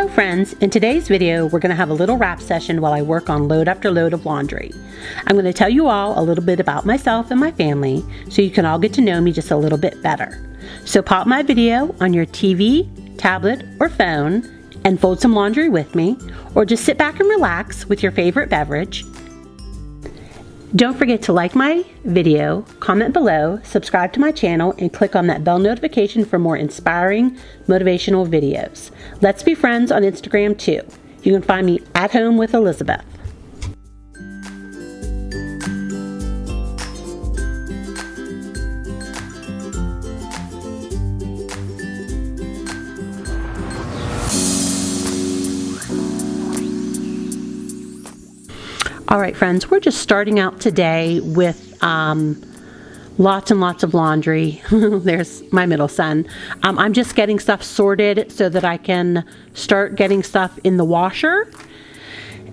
Hello friends, in today's video we're going to have a little wrap session while I work on load after load of laundry. I'm going to tell you all a little bit about myself and my family so you can all get to know me just a little bit better. So pop my video on your TV, tablet, or phone and fold some laundry with me, or just sit back and relax with your favorite beverage. Don't forget to like my video, comment below, subscribe to my channel, and click on that bell notification for more inspiring, motivational videos. Let's be friends on Instagram too. You can find me at home with Elizabeth. All right, friends, we're just starting out today with lots and lots of laundry. There's my middle son. I'm just getting stuff sorted so that I can start getting stuff in the washer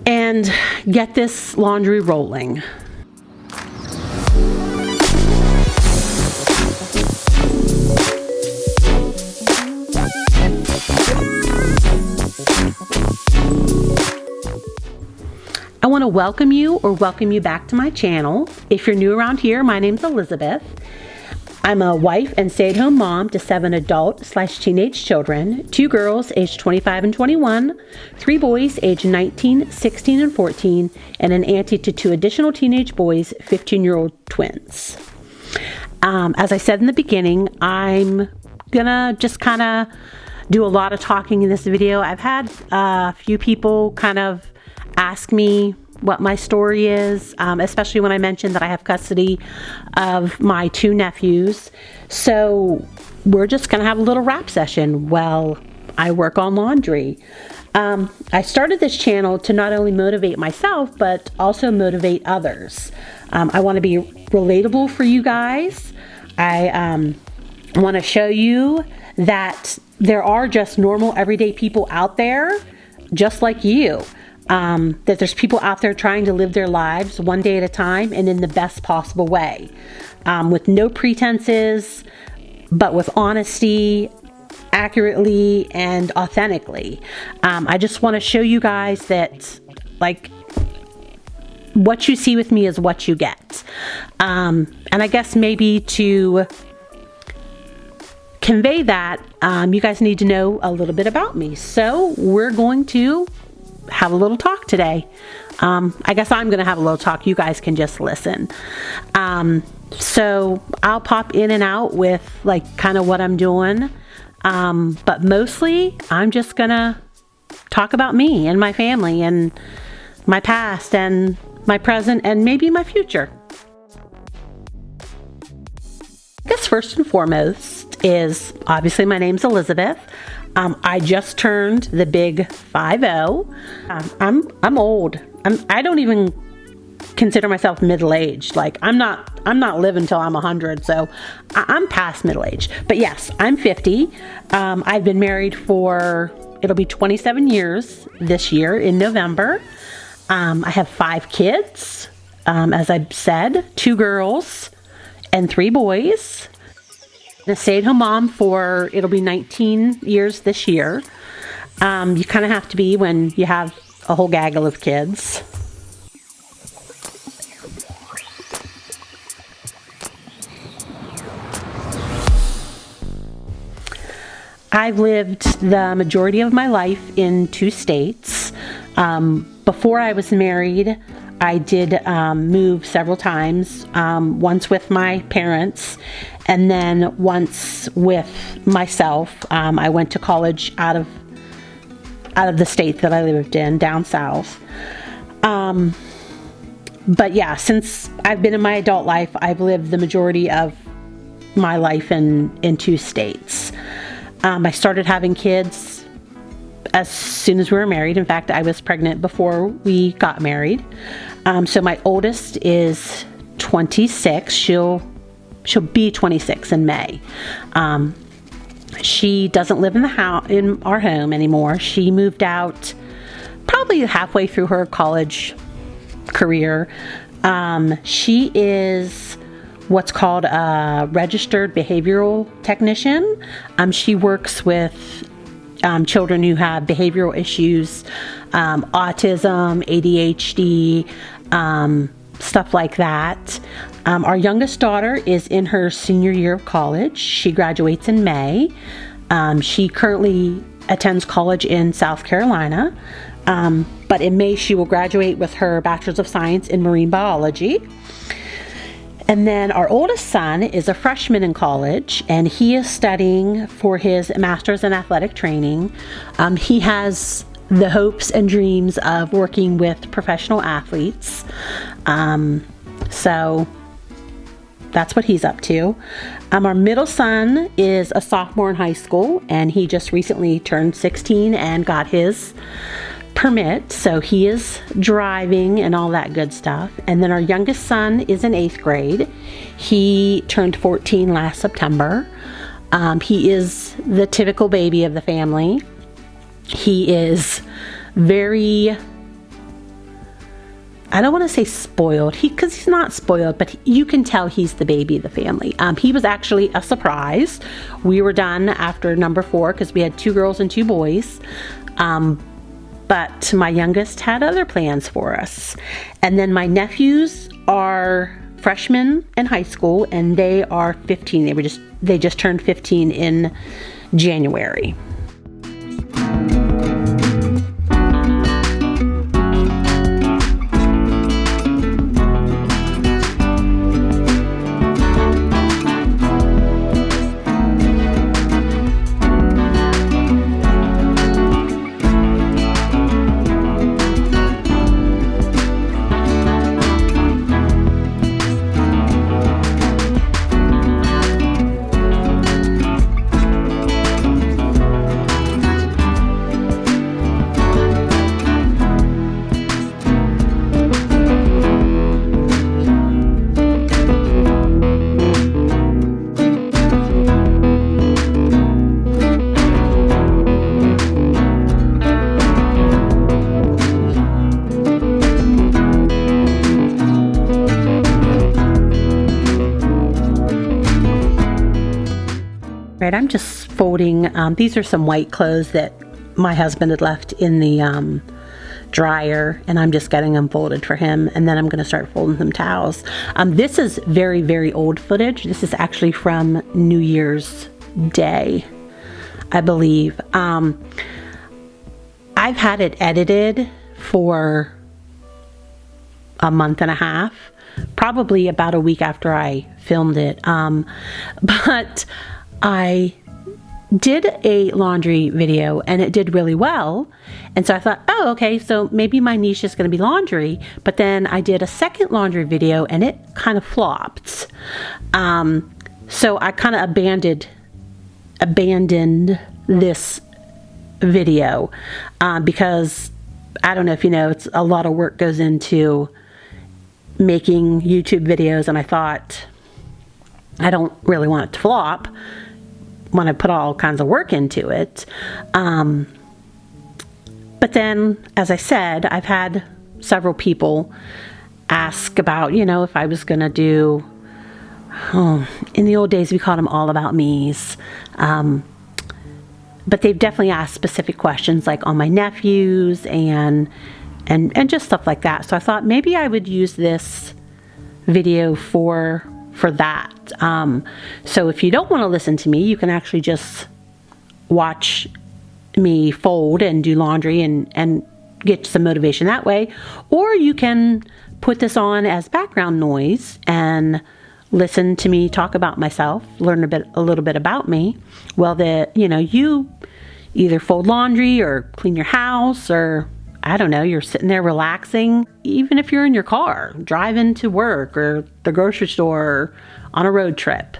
and get this laundry rolling. I want to welcome you back to my channel. If you're new around here, my name's Elizabeth. I'm a wife and stay-at-home mom to 7 adult/teenage children, 2 girls aged 25 and 21, 3 boys aged 19, 16, and 14, and an auntie to 2 additional teenage boys, 15-year-old twins. As I said in the beginning, I'm gonna just kind of do a lot of talking in this video. I've had a few people kind of ask me what my story is, especially when I mentioned that I have custody of my 2 nephews. So we're just gonna have a little wrap session while I work on laundry. I started this channel to not only motivate myself, but also motivate others. I wanna be relatable for you guys. I wanna show you that there are just normal, everyday people out there just like you. That there's people out there trying to live their lives one day at a time and in the best possible way, with no pretenses, but with honesty, accurately, and authentically. I just want to show you guys that, like, what you see with me is what you get. And I guess maybe to convey that, you guys need to know a little bit about me. So we're going to have a little talk today. I guess I'm gonna have a little talk. You guys can just listen. So I'll pop in and out with like kind of what I'm doing, but mostly I'm just gonna talk about me and my family and my past and my present and maybe my future. I guess first and foremost is obviously my name's Elizabeth. I just turned the big 50. I'm old. I don't even consider myself middle-aged. Like I'm not living till I'm 100, so I'm past middle age. But yes, I'm 50. I've been married for, it'll be 27 years this year in November. I have 5 kids, as I said, 2 girls and 3 boys. A stay-at-home mom for, it'll be 19 years this year. You kind of have to be when you have a whole gaggle of kids. I've lived the majority of my life in 2 states. Before I was married, I did move several times, once with my parents and then once with myself. I went to college out of the state that I lived in, down south. But yeah, since I've been in my adult life, I've lived the majority of my life in 2 states. I started having kids as soon as we were married. In fact, I was pregnant before we got married. So my oldest is 26. She'll be 26 in May. She doesn't live in our home anymore. She moved out probably halfway through her college career. She is what's called a registered behavioral technician. She works with children who have behavioral issues, autism, ADHD, stuff like that. Our youngest daughter is in her senior year of college. She graduates in May. She currently attends college in South Carolina, but in May she will graduate with her Bachelor's of Science in Marine Biology. And then our oldest son is a freshman in college, and he is studying for his Master's in Athletic Training. He has the hopes and dreams of working with professional athletes. So that's what he's up to. Our middle son is a sophomore in high school, and he just recently turned 16 and got his permit, so he is driving and all that good stuff. And then our youngest son is in 8th grade. He turned 14 last September. He is the typical baby of the family. He is very, I don't want to say spoiled, because he's not spoiled, but you can tell he's the baby of the family. He was actually a surprise. We were done after number 4 because we had 2 girls and 2 boys. But my youngest had other plans for us. And then my nephews are freshmen in high school, and they are 15. They just turned 15 in January. Right, I'm just folding, these are some white clothes that my husband had left in the dryer, and I'm just getting them folded for him, and then I'm going to start folding some towels. This is very, very old footage. This is actually from New Year's Day, I believe. I've had it edited for a month and a half, probably about a week after I filmed it, but I did a laundry video and it did really well, and so I thought, oh, okay, so maybe my niche is going to be laundry. But then I did a second laundry video and it kind of flopped, so I kind of abandoned this video, because I don't know if you know, it's a lot of work goes into making YouTube videos, and I thought, I don't really want it to flop when I put all kinds of work into it. But then, as I said, I've had several people ask about, if I was going to do, in the old days we called them all about me's. But they've definitely asked specific questions like on my nephews and just stuff like that. So I thought maybe I would use this video for that. So if you don't want to listen to me, you can actually just watch me fold and do laundry and get some motivation that way. Or you can put this on as background noise and listen to me talk about myself, learn a little bit about me. Well, you either fold laundry or clean your house, or I don't know, you're sitting there relaxing, even if you're in your car, driving to work or the grocery store or on a road trip.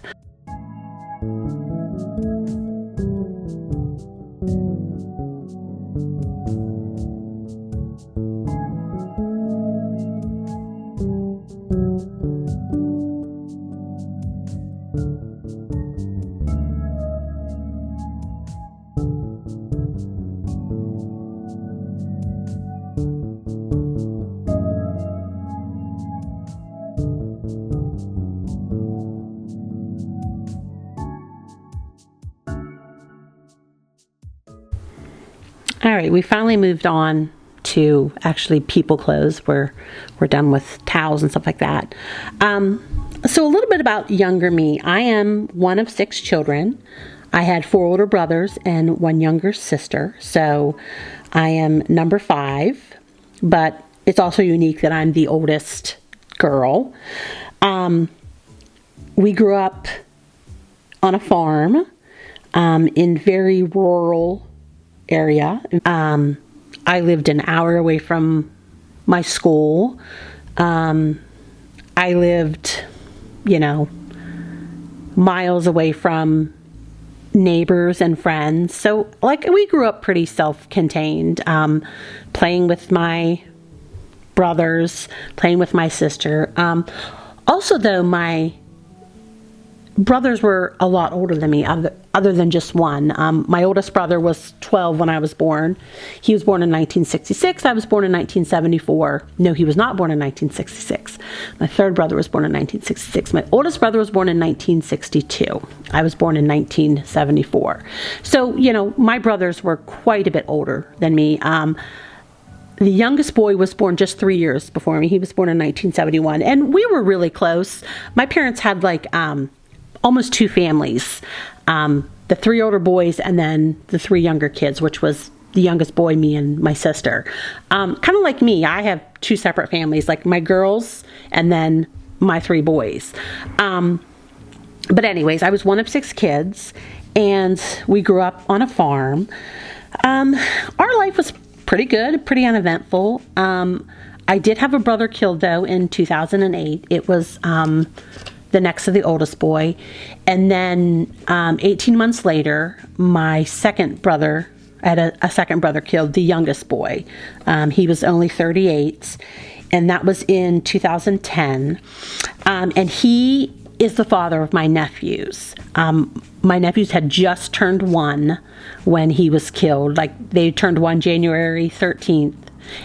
All right, we finally moved on to actually people clothes. We're done with towels and stuff like that. So a little bit about younger me. I am one of 6 children. I had 4 older brothers and 1 younger sister. So I am number 5, but it's also unique that I'm the oldest girl. We grew up on a farm in very rural area. I lived an hour away from my school. I lived, miles away from neighbors and friends. So, we grew up pretty self-contained, playing with my brothers, playing with my sister. Also, though, my brothers were a lot older than me, other than just one. My oldest brother was 12 when I was born. He was born in 1966. I was born in 1974. No, he was not born in 1966. My third brother was born in 1966. My oldest brother was born in 1962. I was born in 1974. So, my brothers were quite a bit older than me. The youngest boy was born just 3 years before me. He was born in 1971. And we were really close. My parents had almost 2 families, the 3 older boys and then the 3 younger kids, which was the youngest boy, me, and my sister. Kind of like me, I have 2 separate families, like my girls and then my 3 boys. But anyways, I was one of 6 kids, and we grew up on a farm. Our life was pretty good, pretty uneventful. I did have a brother killed, though, in 2008. It was the next to the oldest boy. And then 18 months later, my second brother, I had a second brother killed, the youngest boy. He was only 38, and that was in 2010. And he is the father of my nephews. My nephews had just turned 1 when he was killed. They turned 1 January 13th,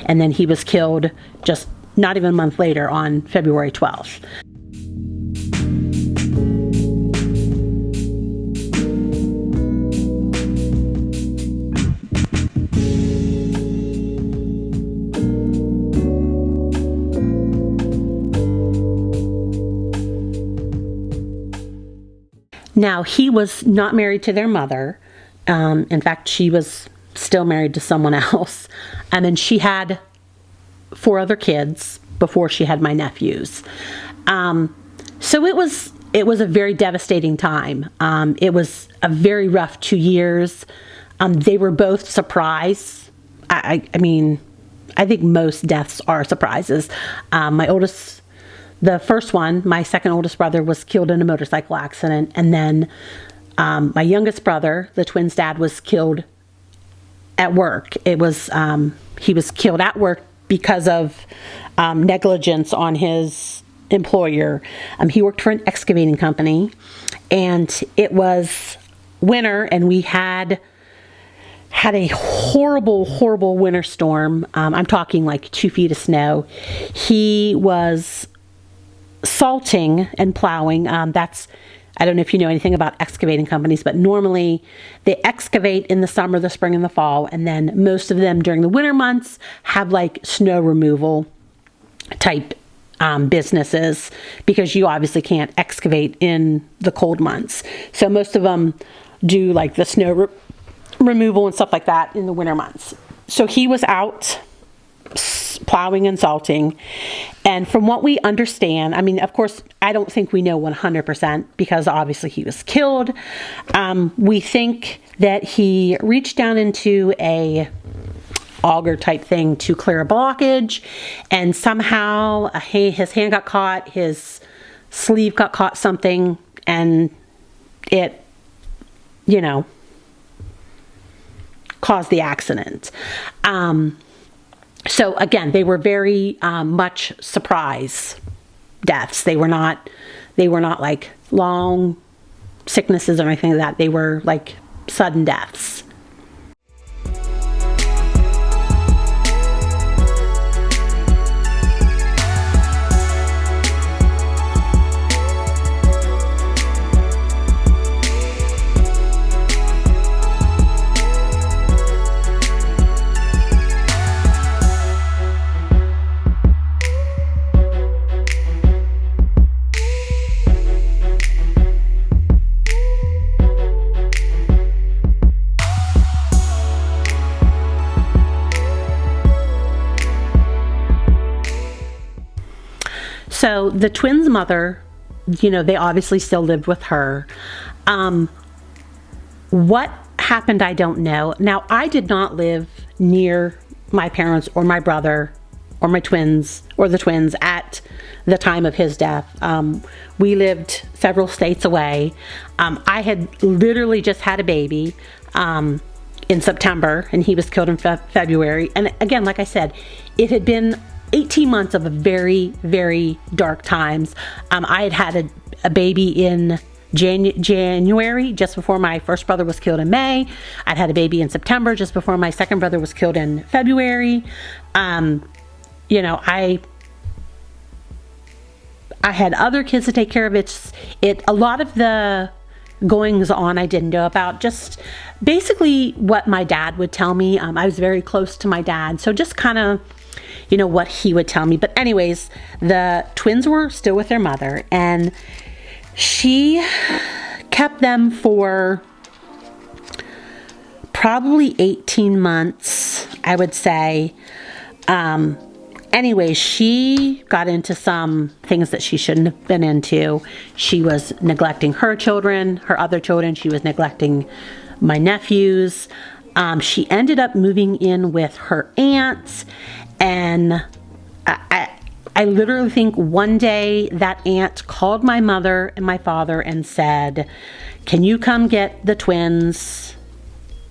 and then he was killed just not even a month later on February 12th. Now, he was not married to their mother. In fact, she was still married to someone else. And then she had 4 other kids before she had my nephews. So it was a very devastating time. It was a very rough 2 years. They were both surprise. I mean, I think most deaths are surprises. The first one, my second oldest brother, was killed in a motorcycle accident. And then my youngest brother, the twins' dad, was killed at work. He was killed at work because of negligence on his employer. He worked for an excavating company, and it was winter, and we had a horrible, horrible winter storm. I'm talking 2 feet of snow. He was salting and plowing. I don't know if you know anything about excavating companies, but normally they excavate in the summer, the spring, and the fall, and then most of them during the winter months have snow removal type businesses, because you obviously can't excavate in the cold months. So most of them do the snow removal and stuff like that in the winter months. So he was out plowing and salting. And from what we understand, I mean, of course, I don't think we know 100% because obviously he was killed. We think that he reached down into a auger type thing to clear a blockage, and somehow his hand got caught, his sleeve got caught something, and it, caused the accident. So again, they were very much surprise deaths. They were not long sicknesses or anything like that. They were sudden deaths. So the twins' mother, they obviously still lived with her. What happened, I don't know. Now, I did not live near my parents or my brother or my twins or the twins at the time of his death. We lived several states away. I had literally just had a baby in September, and he was killed in February. And again, like I said, it had been 18 months of a very, very dark times. I had a baby in January, just before my first brother was killed in May. I'd had a baby in September, just before my second brother was killed in February. I had other kids to take care of. A lot of the goings on I didn't know about, just basically what my dad would tell me. I was very close to my dad, so just kind of what he would tell me. But anyways, the twins were still with their mother, and she kept them for probably 18 months, I would say. Anyway, she got into some things that she shouldn't have been into. She was neglecting her children, her other children. She was neglecting my nephews. She ended up moving in with her aunts, and I literally think one day that aunt called my mother and my father and said, "Can you come get the twins?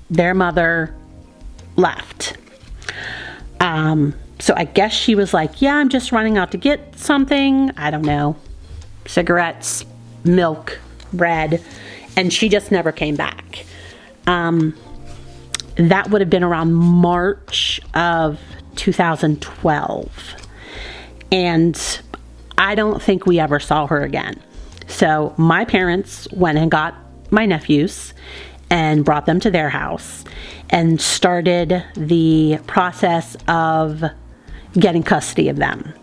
Their mother left." So I guess she was like, "Yeah, I'm just running out to get something. I don't know, cigarettes, milk, bread." And she just never came back. That would have been around March of 2012. And I don't think we ever saw her again. So my parents went and got my nephews and brought them to their house and started the process of getting custody of them.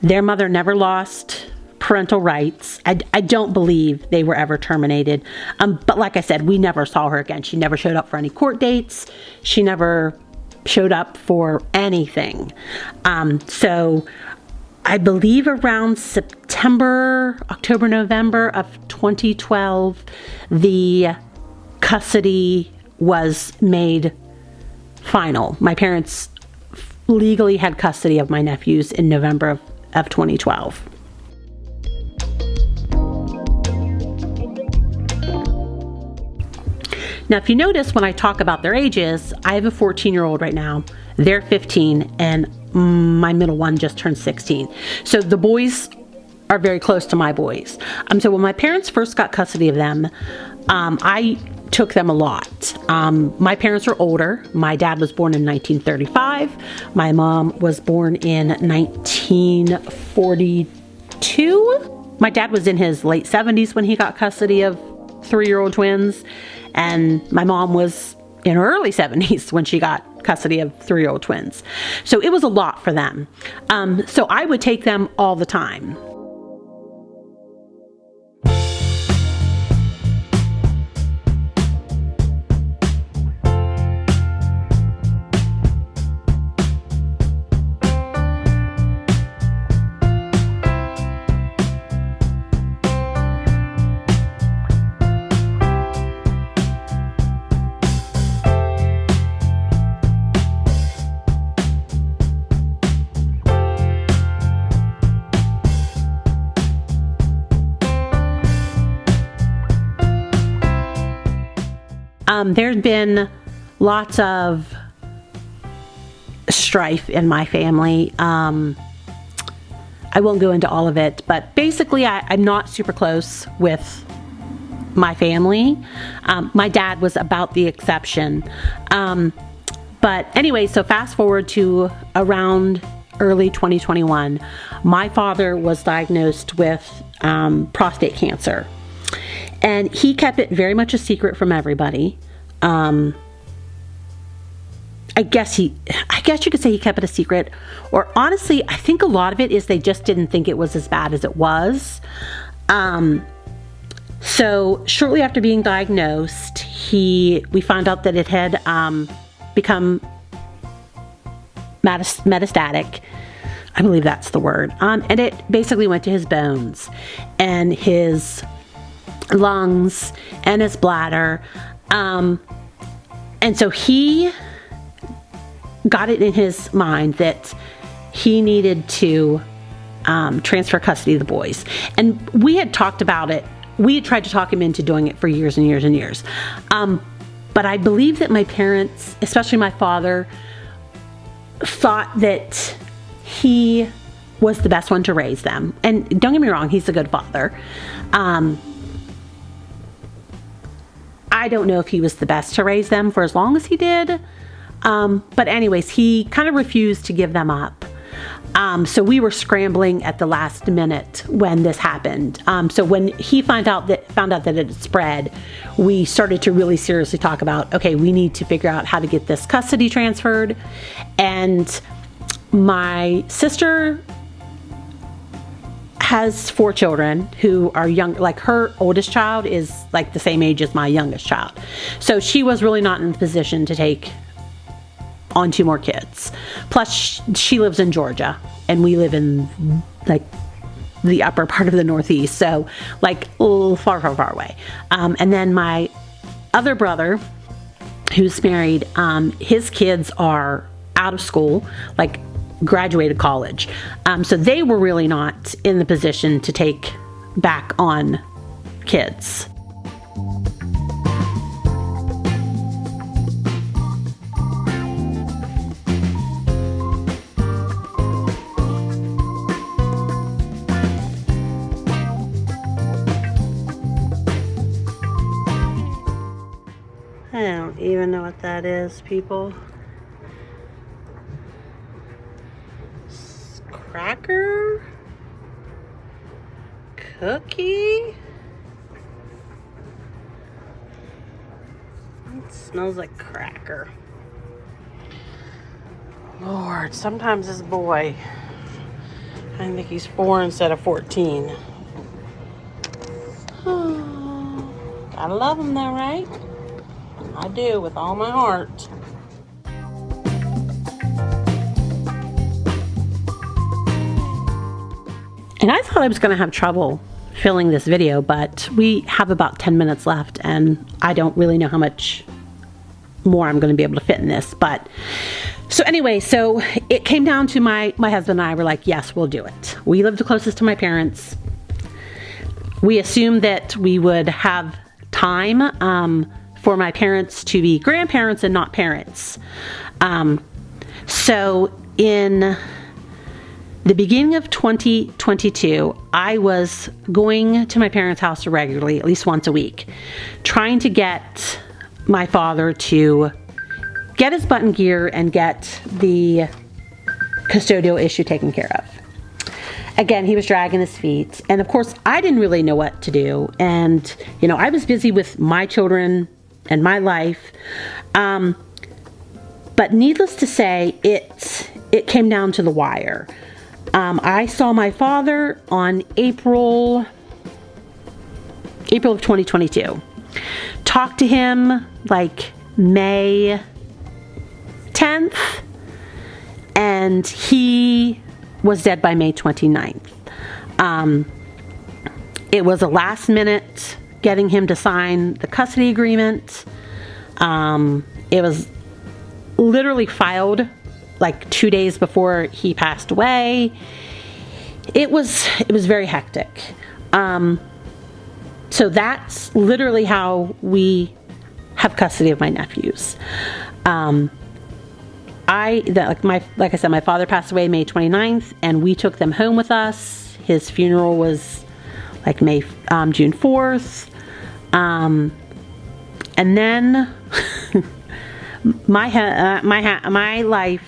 Their mother never lost parental rights. I don't believe they were ever terminated. But like I said, we never saw her again. She never showed up for any court dates. She never showed up for anything. So I believe around September, October, November of 2012, the custody was made final. My parents legally had custody of my nephews in November of 2012. Now, if you notice when I talk about their ages, I have a 14-year-old right now. They're 15, and my middle one just turned 16. So the boys are very close to my boys. So when my parents first got custody of them, I took them a lot. My parents were older. My dad was born in 1935. My mom was born in 1942. My dad was in his late 70s when he got custody of 3-year-old twins, and my mom was in her early 70s when she got custody of 3-year-old twins. So it was a lot for them. So I would take them all the time. There's been lots of strife in my family. I won't go into all of it, but basically I'm not super close with my family. My dad was about the exception. But anyway, so fast forward to around early 2021, my father was diagnosed with prostate cancer. And he kept it very much a secret from everybody. I guess you could say he kept it a secret. Or honestly, I think a lot of it is they just didn't think it was as bad as it was. So shortly after being diagnosed, we found out that it had become metastatic. I believe that's the word. And it basically went to his bones and his lungs and his bladder. And so he got it in his mind that he needed to transfer custody of the boys. And we had talked about it. We had tried to talk him into doing it for years and years and years. But I believe that my parents, especially my father, thought that he was the best one to raise them. And don't get me wrong, he's a good father. I don't know if he was the best to raise them for as long as he did. But anyways, he kind of refused to give them up. So we were scrambling at the last minute when this happened. So when he found out that it had spread, we started to really seriously talk about, okay, we need to figure out how to get this custody transferred. And my sister has 4 children who are young. Like, her oldest child is like the same age as my youngest child. So she was really not in the position to take on 2 more kids. Plus, she lives in Georgia and we live in like the upper part of the Northeast. So like far away. And then my other brother, who's married, his kids are out of school, like graduated college. So they were really not in the position to take back on kids. I don't even know what that is, people. Cracker? Cookie? It smells like cracker. Lord, sometimes this boy, I think he's 4 instead of 14. Oh, gotta love him though, right? I do, with all my heart. And I thought I was going to have trouble filling this video, but we have about 10 minutes left, and I don't really know how much more I'm going to be able to fit in this. But so anyway, so it came down to my husband and I were like, yes, we'll do it. We live the closest to my parents. We assumed that we would have time for my parents to be grandparents and not parents. So in the beginning of 2022, I was going to my parents' house regularly, at least once a week, trying to get my father to get his butt in gear and get the custodial issue taken care of. Again, he was dragging his feet. And of course, I didn't really know what to do. And, I was busy with my children and my life. But needless to say, it came down to the wire. I saw my father on April of 2022. Talked to him like May 10th, and he was dead by May 29th. It was a last minute getting him to sign the custody agreement. It was literally filed like 2 days before he passed away. It was very hectic. So that's literally how we have custody of my nephews. Like I said, my father passed away May 29th, and we took them home with us. His funeral was like June 4th. And then my life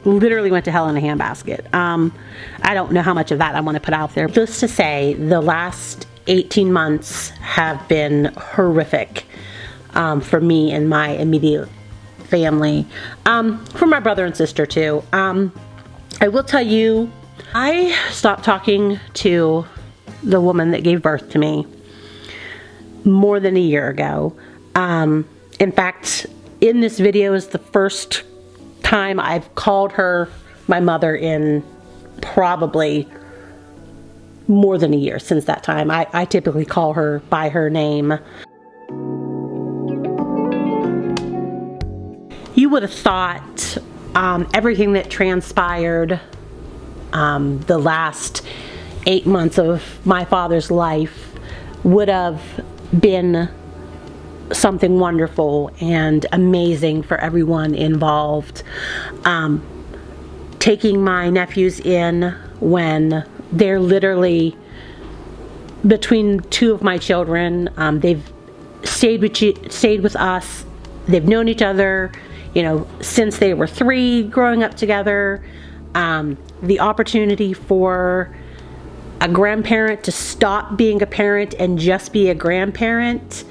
literally went to hell in a handbasket. I don't know how much of that I want to put out there. Just to say, the last 18 months have been horrific for me and my immediate family. For my brother and sister too. I will tell you, I stopped talking to the woman that gave birth to me more than a year ago. In fact, in this video is the first time I've called her my mother in probably more than a year since that time. I typically call her by her name. You would have thought everything that transpired the last 8 months of my father's life would have been something wonderful and amazing for everyone involved. Taking my nephews in when they're literally between two of my children. They've stayed with us. They've known each other, since they were 3, growing up together. The opportunity for a grandparent to stop being a parent and just be a grandparent.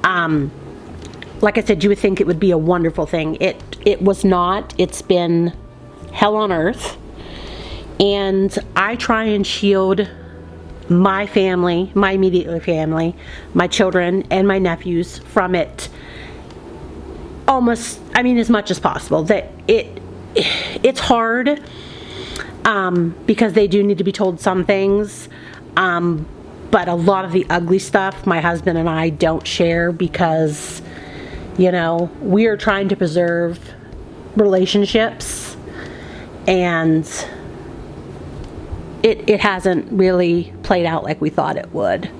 Like I said, you would think it would be a wonderful thing. It was not. It's been hell on earth. And I try and shield my family, my immediate family, my children and my nephews from it as much as possible. That it's hard because they do need to be told some things. But a lot of the ugly stuff my husband and I don't share because, we are trying to preserve relationships, and it hasn't really played out like we thought it would.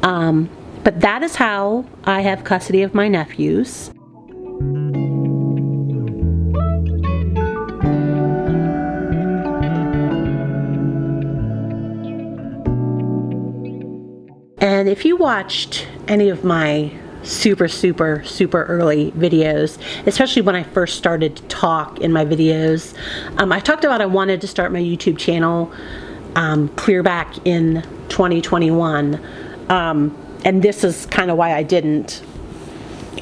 But that is how I have custody of my nephews. And if you watched any of my super early videos, especially when I first started to talk in my videos, I talked about I wanted to start my YouTube channel clear back in 2021. And this is kind of why I didn't.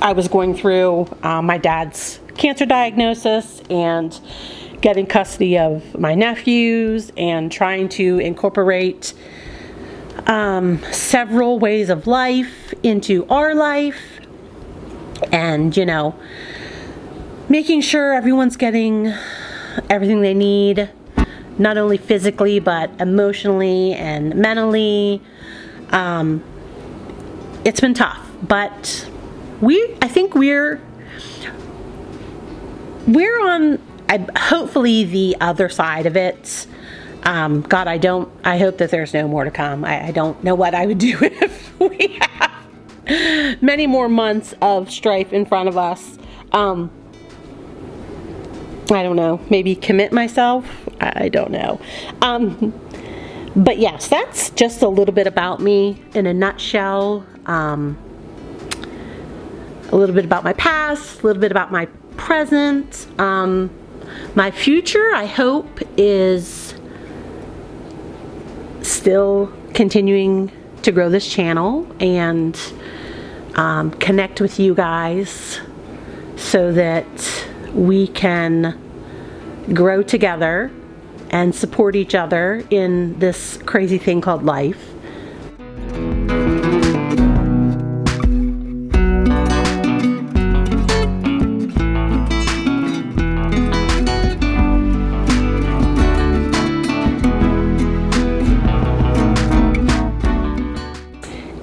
I was going through my dad's cancer diagnosis and getting custody of my nephews and trying to incorporate several ways of life into our life, and making sure everyone's getting everything they need, not only physically but emotionally and mentally. It's been tough, but I think we're on hopefully the other side of it. God, I hope that there's no more to come. I don't know what I would do if we have many more months of strife in front of us. I don't know, maybe commit myself? I don't know. But yes, that's just a little bit about me in a nutshell. A little bit about my past, a little bit about my present. My future, I hope, is still continuing to grow this channel and connect with you guys so that we can grow together and support each other in this crazy thing called life.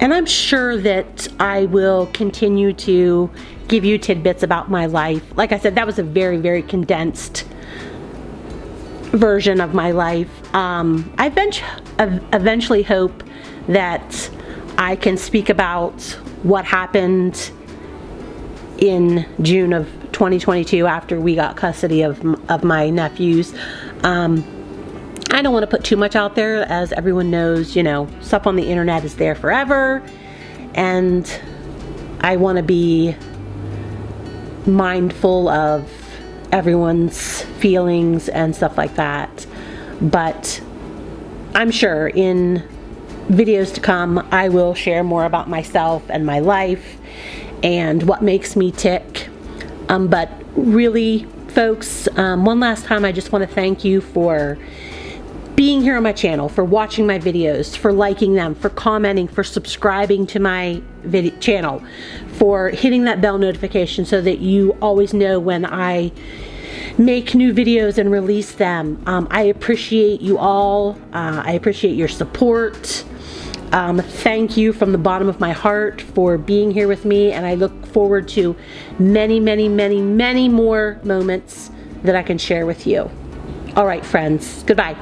And I'm sure that I will continue to give you tidbits about my life. Like I said, that was a very condensed version of my life. I eventually hope that I can speak about what happened in June of 2022 after we got custody of my nephews. I don't want to put too much out there, as everyone knows, stuff on the internet is there forever, and I want to be mindful of everyone's feelings and stuff like that. But I'm sure in videos to come I will share more about myself and my life and what makes me tick. But really, folks, one last time I just want to thank you for being here on my channel, for watching my videos, for liking them, for commenting, for subscribing to my channel, for hitting that bell notification so that you always know when I make new videos and release them. I appreciate you all. I appreciate your support. Thank you from the bottom of my heart for being here with me, and I look forward to many, many, many, many more moments that I can share with you. All right, friends. Goodbye.